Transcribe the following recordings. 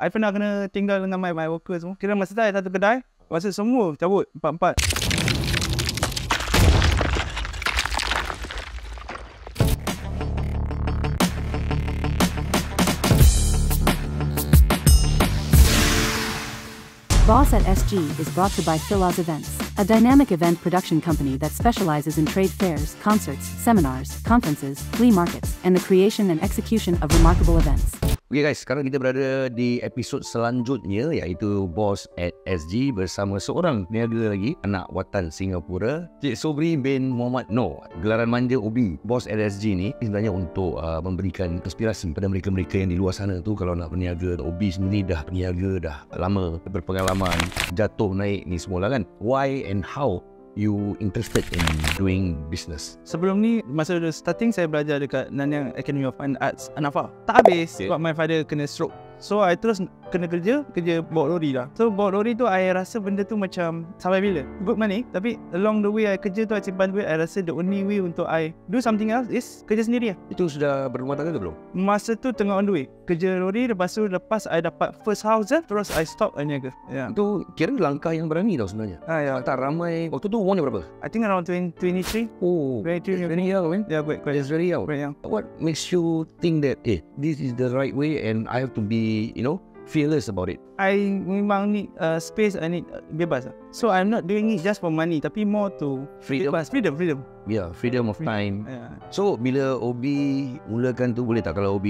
I pernah kena tinggal dengan my worker semua. Kira masa tu satu kedai, masa semua cabut, 4-4. Boss at SG is brought to you by Philos Events, a dynamic event production company that specializes in trade fairs, concerts, seminars, conferences, flea markets, and the creation and execution of remarkable events. Okay guys, sekarang kita berada di episod selanjutnya, iaitu Boss at SG bersama seorang peniaga lagi, anak watan Singapura, Cik Sobri bin Muhammad Noor. Gelaran manja OB Boss at SG ni sebenarnya untuk memberikan inspirasi kepada mereka-mereka yang di luar sana tu. Kalau nak berniaga, OB sendiri dah berniaga dah lama, berpengalaman, jatuh naik ni semua lah kan. Why and how you interested in doing business? Sebelum ni, masa starting saya belajar dekat Nanyang Academy of Fine Arts, Anafa. Tak habis sebab my father kena stroke. So I terus kena kerja bawa lori lah. So bawa lori tu I rasa benda tu macam sampai bila? Good money. Tapi along the way I kerja tu I simpan duit. I rasa the only way untuk I do something else is kerja sendiri lah. Itu sudah berumah tangga ke belum? Masa tu tengah on the way. Kerja lori, lepas I dapat first house terus I stop niaga. Yeah. Itu kira langkah yang berani tau sebenarnya. Ya. Tak ramai. Waktu tu umurnya berapa? I think around 23. Oh, 23. very young man. Yeah, quite It's very young. quite young. What makes you think that this is the right way and I have to be, fearless about it? I memang need space, I need bebas. So I'm not doing it just for money, tapi more to Freedom. bebas, freedom. Yeah, freedom of time. Yeah. So bila OB mulakan tu, boleh tak kalau OB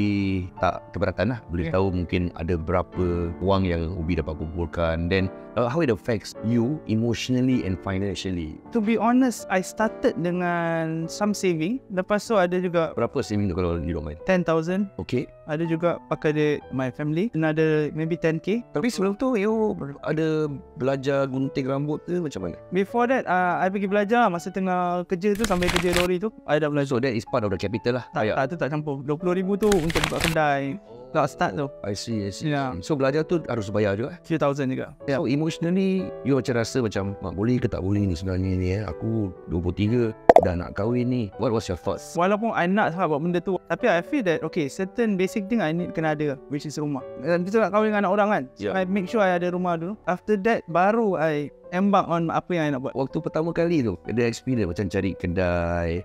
tak keberatan lah, boleh tahu mungkin ada berapa wang yang OB dapat kumpulkan, then how it affects you emotionally and financially? To be honest, I started dengan some saving. Lepas tu ada juga Berapa saving tu kalau you don't mind? 10,000. Okay. Ada juga pakai duit my family. Another maybe 10k. Tapi sebelum tu you ada belajar gunting rambut ke macam mana? Before that, I pergi belajar masa tengah kerja tu, sambil kerja lori tu, I dah belajar. So that is part of the capital lah. Tak, tu tak campur. 20,000 tu untuk buka kedai. Tak start tu. I see. Yeah. So belajar tu harus bayar juga. Few thousand juga. Yeah. So emotionally you macam rasa macam boleh ke tak boleh ni sebenarnya ni aku 23 dah nak kahwin ni. What was your thoughts? Walaupun I nak buat benda tu, tapi I feel that okay, certain basic thing I need kena ada, which is rumah. Dan kita nak kahwin dengan anak orang kan. So I make sure I ada rumah dulu. After that baru I embark on apa yang I nak buat. Waktu pertama kali tu ada experience macam cari kedai.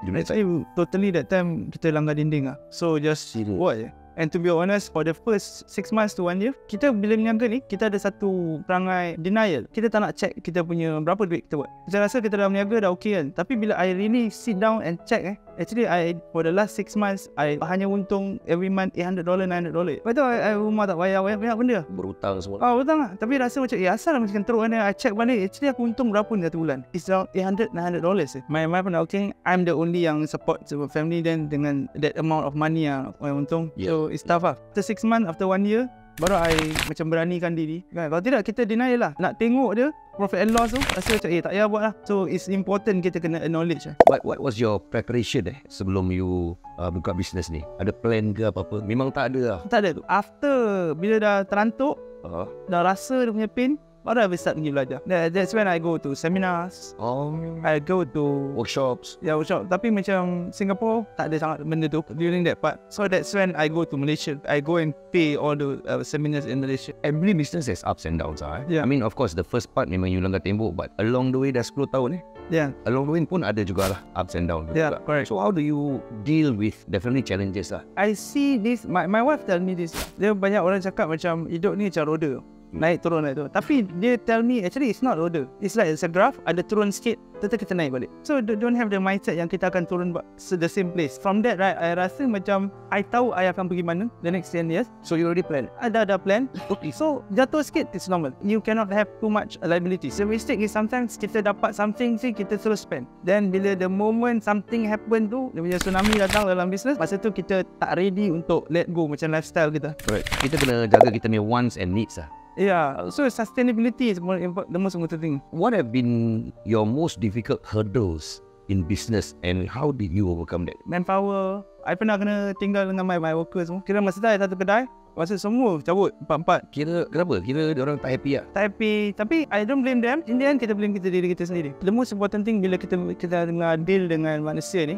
Actually totally that time kita langgar dinding lah. So just buat je. And to be honest, for the first 6 months to 1 year, kita bila meniaga ni, kita ada satu perangai denial. Kita tak nak check kita punya berapa duit kita buat. Kita rasa kita dah meniaga dah okay kan. Tapi bila I really sit down and check actually for the last 6 months, I hanya untung every month $800, $900. Lepas tu I rumah tak bayar banyak benda. Berhutang semua. Hutang lah. Tapi rasa macam asal macam teruk kan. I check balik, actually aku untung berapa ni satu bulan. It's around $800, $900. My pun okay, I'm the only yang support family then dengan that amount of money yang I untung. So it's tough lah. After 6 months, after 1 year, baru I macam beranikan diri kan. Kalau tidak kita deny lah. Nak tengok dia profit and loss tu, rasa macam tak payah buat lah. So it's important kita kena acknowledge lah. But what was your preparation sebelum you buka bisnes ni? Ada plan ke apa-apa? Memang tak ada lah? Tak ada tu. After bila dah terantuk, dah rasa dia punya pain, baru I start pergi belajar. That's when I go to seminars. I go to workshops. Ya, workshop. Tapi macam Singapore tak ada sangat benda tu during that part. So that's when I go to Malaysia. I go and pay all the seminars in Malaysia. Every business has ups and downs lah. Yeah. I mean of course the first part memang you langgar tembok, but along the way dah 10 tahun Yeah. along the way pun ada jugalah ups and downs. Yeah, correct. So how do you deal with definitely challenges lah? I see this, my wife tell me this. Dia banyak orang cakap macam hidup ni macam roda. Naik turun. Tapi dia tell me actually it's not roda. It's like it's a graph, ada turun sikit, tetap kita naik balik. So don't have the mindset yang kita akan turun the same place. From that right, I rasa macam I tahu I akan pergi mana the next 10 years. So you already plan? Ada plan. So jatuh sikit it's normal. You cannot have too much liabilities. The mistake is sometimes kita dapat something kita terus spend. Then bila the moment something happen tu, dia punya tsunami datang dalam business, masa tu kita tak ready untuk let go macam lifestyle kita. Correct. Kita kena jaga kita punya wants and needs lah. Yeah, so sustainability is the most important thing. What have been your most difficult hurdles in business and how did you overcome that? Manpower. I pernah kena tinggal dengan my workers semua. Kira masa saya satu kedai, masa semua cabut 4-4. Kira kenapa? Kira diorang tak happy lah? Tak happy. Tapi I don't blame them. In the end, kita blame diri kita sendiri. The most important thing bila kita tengah deal dengan manusia ni,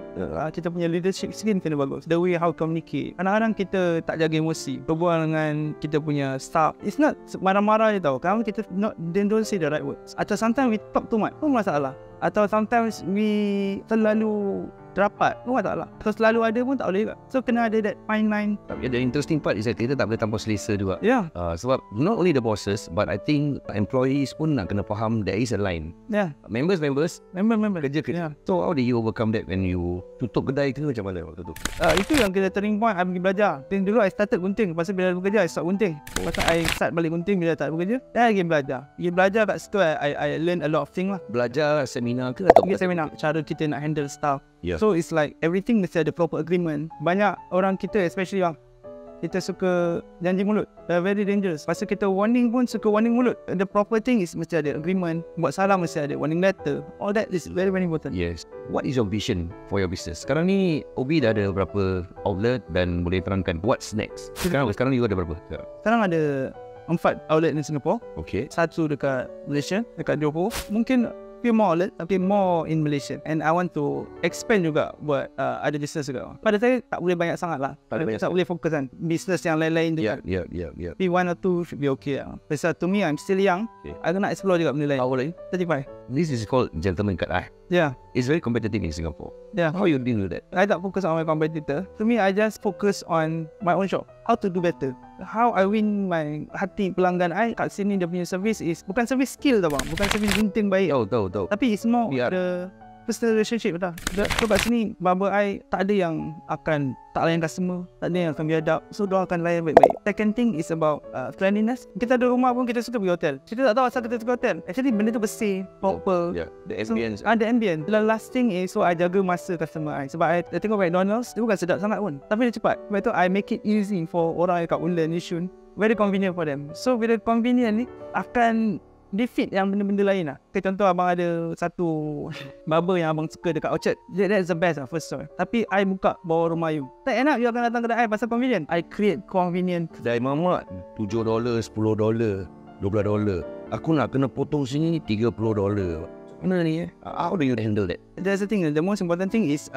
kita punya leadership skill kena bagus. The way how communicate. Kadang-kadang kita tak jaga emosi. Berbual dengan kita punya staff. It's not marah-marah je tau. Kadang kita don't say the right words. Atau sometimes we talk too much. Pun masalah. Atau sometimes we terlalu rapat pun tak salah. Kalau selalu ada pun tak boleh juga. So kena ada that fine line. Tapi the interesting part is that kita tak boleh tanpa selesa juga. Yeah. Sebab not only the bosses but I think employees pun nak kena faham there is a line. Yeah. Members Member. kerja. Yeah. So how did you overcome that when you tutup kedai ke macam mana waktu tu? Itu yang kita turning point. I pergi belajar. Dulu I started gunting. Lepas tu bila bekerja I start gunting. Lepas tu I start balik gunting bila tak bekerja. Dan I pergi belajar. Kat situ I learn a lot of things lah. Belajar seminar ke atau Pergi seminar. Cara kita nak handle staff. Yeah. So it's like everything mesti ada proper agreement. Banyak orang kita especially yang kita suka janji mulut. They're very dangerous. Pasal kita warning pun suka warning mulut. The proper thing is mesti ada agreement. Buat salah mesti ada warning letter. All that is very very important. Yes. What is your vision for your business? Sekarang ni Obi dah ada berapa outlet dan boleh terangkan what's next? Sekarang you ada berapa? Sekarang ada 4 outlet di Singapore. Okay. 1 dekat Malaysia, dekat Johor. Mungkin few more outlet tapi more in Malaysia. And I want to expand juga buat ada business juga. Pada saya tak boleh banyak sangat lah. Tak boleh fokus kan business yang lain-lain tu. Yeah. Tapi 1 or 2 should be okay lah. Pasal to me I'm still young. Okay. I nak explore juga benda lain. How old are you? 35. This is called gentleman cut. Yeah. It's very competitive in Singapore. Yeah. How you deal with that? I tak fokus on my competitor. To me, I just focus on my own shop. How to do better. How I win my hati pelanggan I kat sini dia punya service is bukan service skill tau bang. Bukan service gunting baik. Tahu. Tapi it's more the personal relationship dah. So kat sini barber I tak ada yang akan tak layan customer, tak ada yang akan biadab. So dia akan layan baik-baik. Second thing is about cleanliness. Kita ada rumah pun kita suka pergi hotel. Kita tak tahu asal kita suka hotel. Actually benda tu bersih, proper. Yeah, the ambience. So, the ambience. The last thing is so I jaga masa customer I. Sebab I tengok McDonald's dia bukan sedap sangat pun. Tapi dia cepat. Sebab tu I make it easy for orang kat Woodlands, Yishun. Very convenient for them. So bila convenient ni akan defeat yang benda-benda lain lah. Okay, contoh abang ada satu barber yang abang suka dekat Orchard. That's the best lah, first store. Tapi I buka bawah rumah you. Tak enak you akan datang kedai I pasal convenient. I create convenient. Kedai mamak $7, $10, $12. Aku nak kena potong sini $30. Mana ni How do you handle that? That's the thing. The most important thing is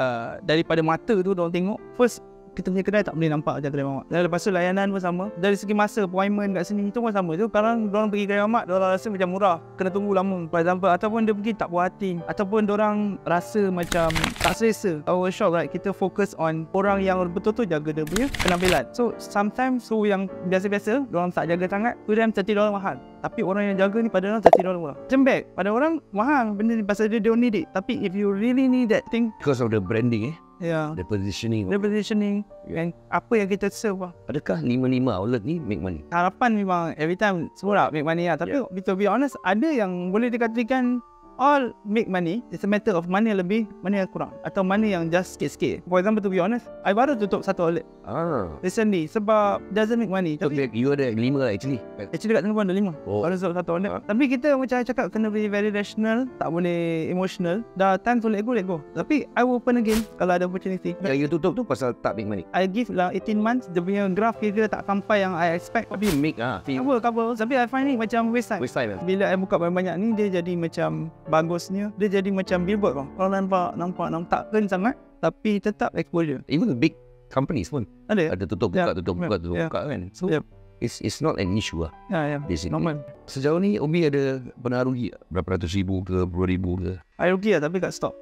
daripada mata tu diorang tengok. First, kita punya kedai tak boleh nampak macam kedai mamak. Dan lepas tu layanan pun sama. Dari segi masa appointment kat sini itu pun sama. Tu sekarang diorang pergi kedai mamak, diorang rasa macam murah, kena tunggu lama for example. Ataupun dia pergi tak puas hati, ataupun diorang rasa macam tak selesa. Our shop right, kita fokus on orang yang betul-betul jaga dia punya penampilan. So sometimes yang biasa-biasa diorang tak jaga sangat, tu dia $30 mahal. Tapi orang yang jaga ni pada orang $30 murah. Macam bag, pada orang mahal benda ni pasal dia don't need it. Tapi if you really need that thing, Because of the branding yeah, the positioning. the positioning and apa yang kita serve lah. Adakah 5 outlet ni make money? Harapan memang every time semua nak make money lah. Tapi to be honest, ada yang boleh dikatakan all make money. It's a matter of mana yang lebih, mana yang kurang, atau mana yang just sikit-sikit. For example, to be honest, I baru tutup 1 outlet recently sebab doesn't make money. So Tapi you ada 5 lah actually. kat Singapore ada 5. Baru tutup 1 outlet. Tapi kita macam I cakap kena be very rational, tak boleh emotional. Dah time to let go. Tapi I will open again kalau ada opportunity. Yang you tutup tu pasal tak make money. I give lah 18 months, dia punya graph kira tak sampai yang I expect. Tapi make Cover. Tapi I find it macam waste time. Bila I buka banyak-banyak ni, dia jadi macam bagusnya. Dia jadi macam billboard tau. Kalau nampak tak keren sangat, tapi tetap exposure. Even big companies pun Ada tutup buka kan. So it's not an issue lah. Ya, normal. Sejauh ni Obi ada pernah rugi berapa ratus ribu ke, puluh ribu ke? I rugi lah tapi kat stop.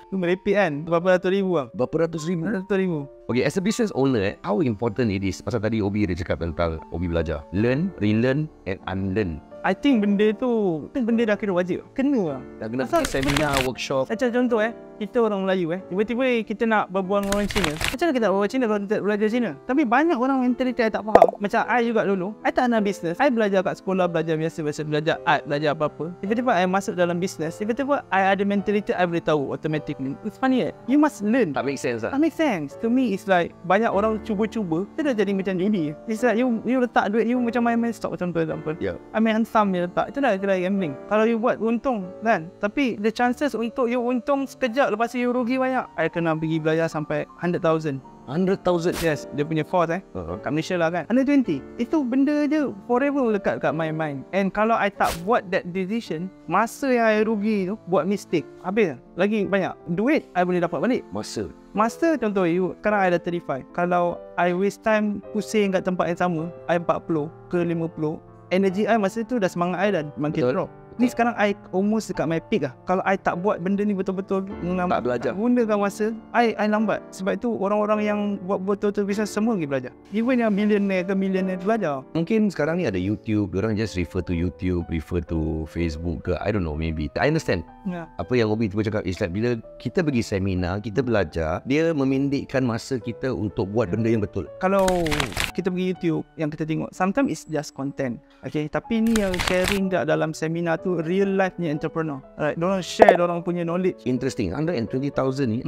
Tu merepek kan, berapa ratus ribu lah. Berapa ratus ribu? Okay, as a business owner, how important it is? Pasal tadi Obi ada cakap tentang Obi belajar. Learn, relearn and unlearn. I think benda dah kira wajib. Kena lah. Dah kena pergi seminar, workshop. Macam contoh kita orang Melayu tiba-tiba kita nak berbual dengan orang Cina. Macam mana kita nak berbual Cina kalau kita belajar Cina? Tapi banyak orang mentaliti I tak faham. Macam I juga dulu, I tak nak bisnes. I belajar kat sekolah, belajar biasa-biasa, belajar art, belajar apa-apa. Tiba-tiba I masuk dalam bisnes, tiba-tiba I ada mentaliti I boleh tahu automatically. It's funny you must learn. Tak make sense lah. That makes sense. To me, it's like banyak orang cuba-cuba, dia dah jadi macam judi. It's like you letak duit you macam main stock macam tu example. Yeah. I main hantam you letak. Itu dah kira gambling. Kalau you buat untung kan. Tapi the chances untuk you untung sekejap lepas tu you rugi banyak. I kena pergi belajar sampai 100,000. 100,000. Yes, dia punya course kat Malaysia lah kan. 120. Itu benda je forever lekat kat my mind. And kalau I tak buat that decision, masa yang I rugi tu buat mistake, habis lagi banyak. Duit I boleh dapat balik. Masa contoh you, sekarang I dah 35. Kalau I waste time pusing kat tempat yang sama, I 40 ke 50, energy I masa tu dah semangat I dah makin drop. Ni sekarang I almost dekat my peak lah. Kalau I tak buat benda ni betul-betul, tak belajar, gunakan masa, I lambat. Sebab itu orang-orang yang buat betul-betul bisnes semua pergi belajar. Even yang millionaire ke millionaire belajar. Mungkin sekarang ni ada YouTube, orang just refer to YouTube, refer to Facebook ke, I don't know, maybe. I understand. Apa yang Obi tiba cakap is like bila kita pergi seminar, kita belajar, dia memendekkan masa kita untuk buat benda yang betul. Kalau kita pergi YouTube, yang kita tengok, sometimes it's just content. Okay, tapi ni yang sharing dalam seminar tu real life ni entrepreneur. Alright, diorang share diorang punya knowledge. Interesting. 120,000 ni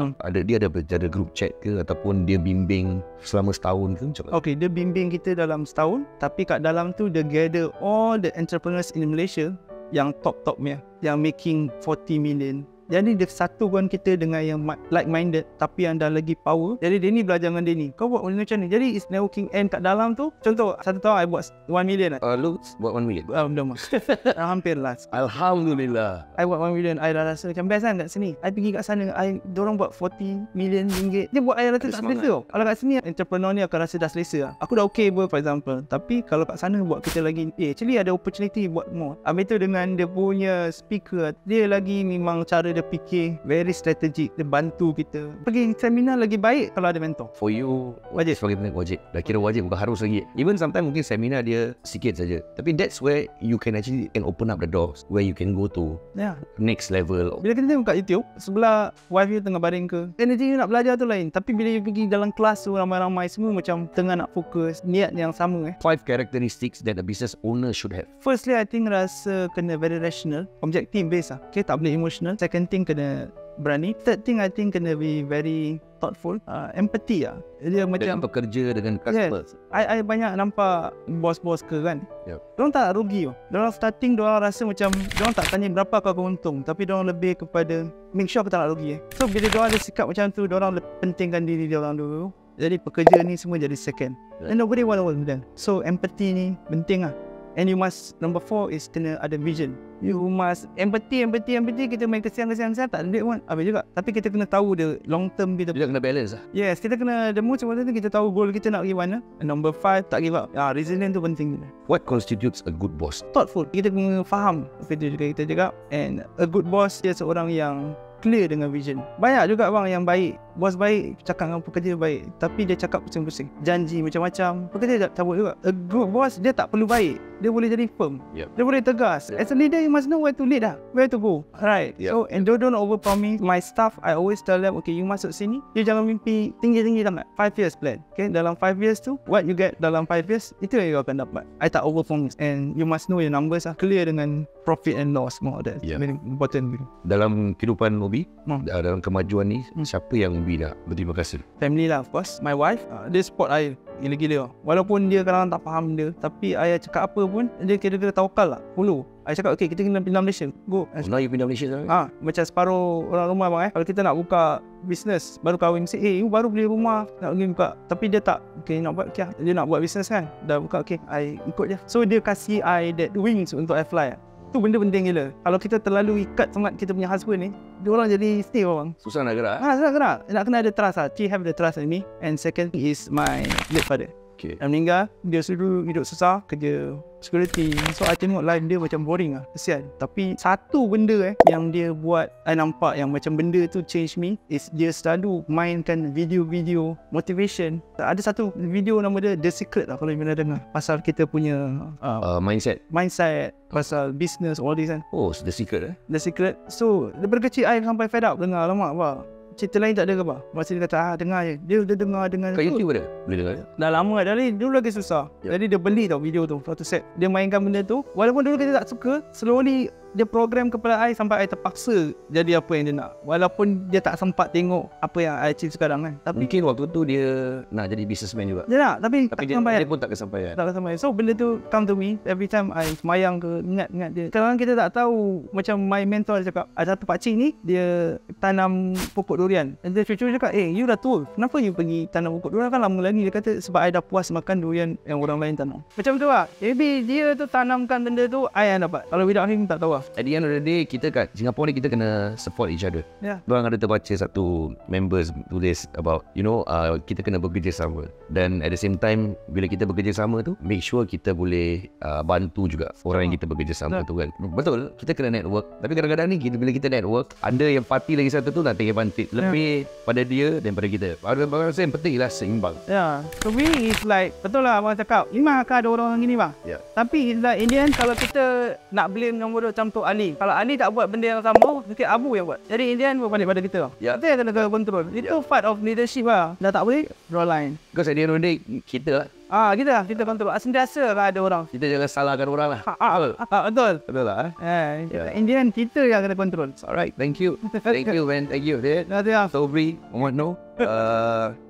dia ada group chat ke ataupun dia bimbing selama setahun ke macam mana? Okay, dia bimbing kita dalam setahun, tapi kat dalam tu dia gather all the entrepreneurs in Malaysia yang top punya, yang making 40 million. Jadi dia satukan kita dengan yang like-minded tapi yang dah lagi power. Jadi dia ni belajar dengan dia ni. Kau buat benda macam ni. Jadi it's networking, and kat dalam tu, contoh satu tahun I buat 1 million Lu buat 1 million? Belum. Hampir last. Alhamdulillah. I buat 1 million. I dah rasa macam best kan kat sini. I pergi kat sana, diorang buat 40 million ringgit. Dia buat I rasa tak selesa. Kalau kat sini entrepreneur ni akan rasa dah selesa. Aku dah okay for example. Tapi kalau kat sana buat kita lagi, actually ada opportunity buat more. Habis tu dengan dia punya speaker, dia lagi memang cara dia fikir very strategic. Dia bantu kita. Pergi seminar lagi baik kalau ada mentor. For you, wajib. Sebagai pendengar wajib. Dah kira wajib, bukan harus lagi. Even sometimes mungkin seminar dia sikit saja. Tapi that's where you can actually open up the doors where you can go to next level. Bila kita tengok kat YouTube, sebelah wife you tengah baring ke, energy you nak belajar tu lain. Tapi bila you pergi dalam kelas tu ramai-ramai semua macam tengah nak fokus, niat yang sama 5 characteristics that a business owner should have. Firstly, I think rasa kena very rational, objective based lah. Okay, tak boleh emotional. Second thing, kena berani. Third thing, I think kena be very thoughtful, empathy lah. Dia macam pekerja dengan customer. Yes. I banyak nampak bos-bos ke kan, diorang tak rugi. Diorang starting, diorang rasa macam diorang tak tanya berapa kau untung, tapi diorang lebih kepada make sure aku tak nak rugi. So bila diorang ada sikap macam tu, diorang pentingkan diri diorang dulu. Jadi pekerja ni semua jadi second, and nobody want to work with them. So empathy ni penting lah. And you must, number 4 is kena ada vision. You must empathy. Kita main kesian tak ada duit pun habis juga. Tapi kita kena tahu the long term kita kena balance lah. Yes, kita kena the most important thing, kita tahu goal kita nak pergi mana. And number 5, tak give up. Resilient tu penting. What constitutes a good boss? Thoughtful. Kita kena faham apa itu juga kita cakap. And a good boss, dia seorang yang clear dengan vision. Banyak juga bang yang baik, bos baik, cakap dengan pekerja baik, tapi dia cakap pusing-pusing, janji macam-macam, pekerja tak cabut juga. A good boss, dia tak perlu baik, dia boleh jadi firm, dia boleh tegas. As a leader, you must know where to lead lah, where to go. Right. So, and don't overpromise. My staff, I always tell them, okay, you masuk sini, you jangan mimpi tinggi-tinggi sangat. 5 years plan. Okay, dalam 5 years tu, what you get dalam 5 years, itu yang you akan dapat. I tak overpromise. And you must know your numbers lah, clear dengan profit and loss, more that. Very important. Dalam kehidupan Obi, dalam kemajuan ni, siapa yang Obi nak berterima kasih? Family lah, of course. My wife, dia support I gila-gila. Walaupun dia kadang tak faham dia, tapi ayah cakap apa pun, dia kira-kira tawakal lah, follow. I cakap, okay, kita kena pindah Malaysia, go. Now you pindah Malaysia sekarang? Macam separuh orang rumah bang kalau kita nak buka bisnes, baru kahwin, say, you baru beli rumah, nak pergi buka. Tapi dia tak, okay, nak buat, okay, dia nak buat bisnes kan, dah buka, okay, I ikut je. So dia kasih I that wings untuk I fly. Tu benda penting gila. Kalau kita terlalu ikat sangat kita punya husband ni, dia orang jadi stay bang. Susah nak gerak. Susah gerak. Nak kena ada trust lah. She have the trust in me. And second is my late father. Okay. Yang meninggal, dia suruh hidup susah, kerja security. So I tengok life dia macam boring lah, kesian. Tapi satu benda yang dia buat, I nampak yang macam benda tu change me, is dia selalu mainkan video-video motivation. Ada satu video nama dia The Secret lah, kalau you pernah dengar, pasal kita punya Mindset. pasal business, all this kan. Oh, The Secret The Secret. So daripada kecil I sampai fed up dengar, lama apa cerita lain tak ada ke apa. Masa dia kata dengar je, dia dengar kat YouTube ada? Boleh dengar? dah lama dari dulu lagi susah. Jadi dia beli tau video tu, satu set. Dia mainkan benda tu, walaupun dulu kita tak suka, slowly dia program kepala I sampai I terpaksa jadi apa yang dia nak. Walaupun dia tak sempat tengok apa yang I achieve sekarang kan. Tapi Mungkin waktu tu dia nak jadi businessman juga. dia nak, tapi tak dia, sampai. dia pun tak kesampaian. Tak sampai. So benda tu come to me every time I semayang ke, ingat dia. Kadang kita tak tahu, macam my mentor dia cakap, ada satu pakcik ni dia tanam pokok durian. Dan dia cucu cakap, you dah tua, kenapa you pergi tanam pokok durian, kan lama lagi. Dia kata sebab I dah puas makan durian yang orang lain tanam. Macam tu lah. Maybe dia tu tanamkan benda tu, I yang dapat. Kalau without him tak tahu lah. At the end of the day, kita kat Singapore ni kita kena support each other. Ya. Diorang ada terbaca satu members tulis about kita kena bekerjasama. Dan at the same time, bila kita bekerjasama tu, make sure kita boleh bantu juga orang yang kita bekerjasama tu kan. Betul, kita kena network. Tapi kadang-kadang ni bila kita network, ada yang parti lagi satu tu nak take advantage lebih pada dia daripada kita. Bagi saya yang penting ialah seimbang. Ya, to me is like, betul lah abang cakap, memang akan ada orang gini bang. Ya. Tapi like in the end, kalau kita nak blame nombor 2 macam tu Ali, kalau Ali tak buat benda yang sama, mungkin Abu yang buat. Jadi in the end berbalik pada kita. Ya. Kita yang kena control. Itu part of leadership lah. Dah tak boleh, draw line. Because at the end of the day, kita Kita control. Sentiasa lah ada orang. kita jangan salahkan orang lah. Betul. Betul lah. Yeah. In the end, kita yang kena control. Alright, thank you. Thank you man, thank you. Dah. Sobri, Muhammad Noor.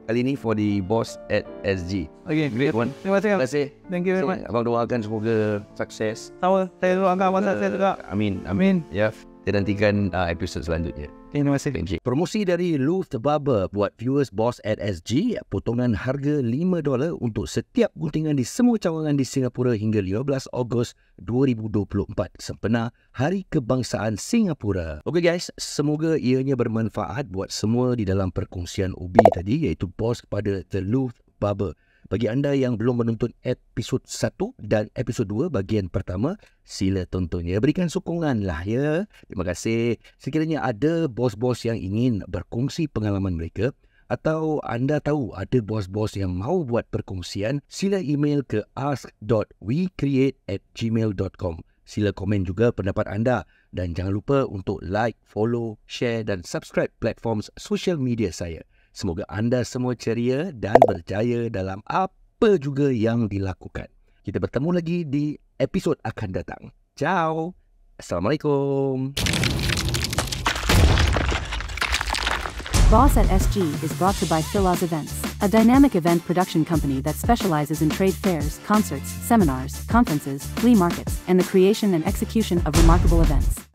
Kali ni for the boss at SG. Okay, Great one. Terima kasih. Terima kasih. Thank you very much. Abang doakan semoga sukses. Sama. Saya doakan abang sukses juga. Amin. Ya. Kita nantikan episod selanjutnya. Terima kasih. Thank you. Promosi dari Luft Barber buat viewers Boss at SG, potongan harga $5 untuk setiap guntingan di semua cawangan di Singapura hingga 15 Ogos 2024 sempena Hari Kebangsaan Singapura. Okay guys, semoga ianya bermanfaat buat semua di dalam perkongsian Ubi tadi, iaitu Boss kepada The Luft Barber. Bagi anda yang belum menonton episod 1 dan episod 2 bahagian pertama, sila tonton ya. Berikan sokongan lah ya. Terima kasih. Sekiranya ada bos-bos yang ingin berkongsi pengalaman mereka, atau anda tahu ada bos-bos yang mau buat perkongsian, sila email ke ask.wecreate@gmail.com. Sila komen juga pendapat anda. Dan jangan lupa untuk like, follow, share dan subscribe platform social media saya. Semoga anda semua ceria dan berjaya dalam apa juga yang dilakukan. Kita bertemu lagi di episod akan datang. Ciao. Assalamualaikum. Boss at SG is brought to you by Philoz Events, a dynamic event production company that specializes in trade fairs, concerts, seminars, conferences, flea markets, and the creation and execution of remarkable events.